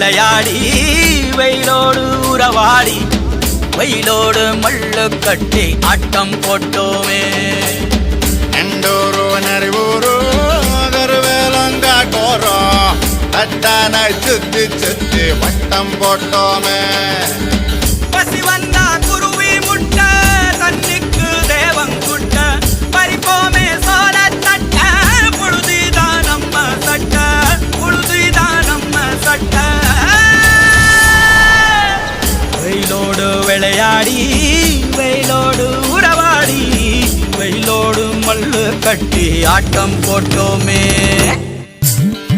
விளையாடி வெயிலோடு உறவாடி வெயிலோடு மல்லு கட்டி ஆட்டம் போட்டோமே எண்டூரு நரிவூரு கருவேலங்காட்டோரோ தட்டான சுத்தி சுத்தி வட்டம் போட்டோமே பசி வந்தா குருவி முட்ட தண்ணிக்கு தேவங்குட்ட பறிப்போமே சோழ தட்ட புழுதிதான் நம்ம சட்ட புழுதிதான் நம்ம சட்ட வெயிலோடு விளையாடி வெயிலோடு உறவாடி வெயிலோடு மல்லு கட்டி ஆட்டம் போட்டோமே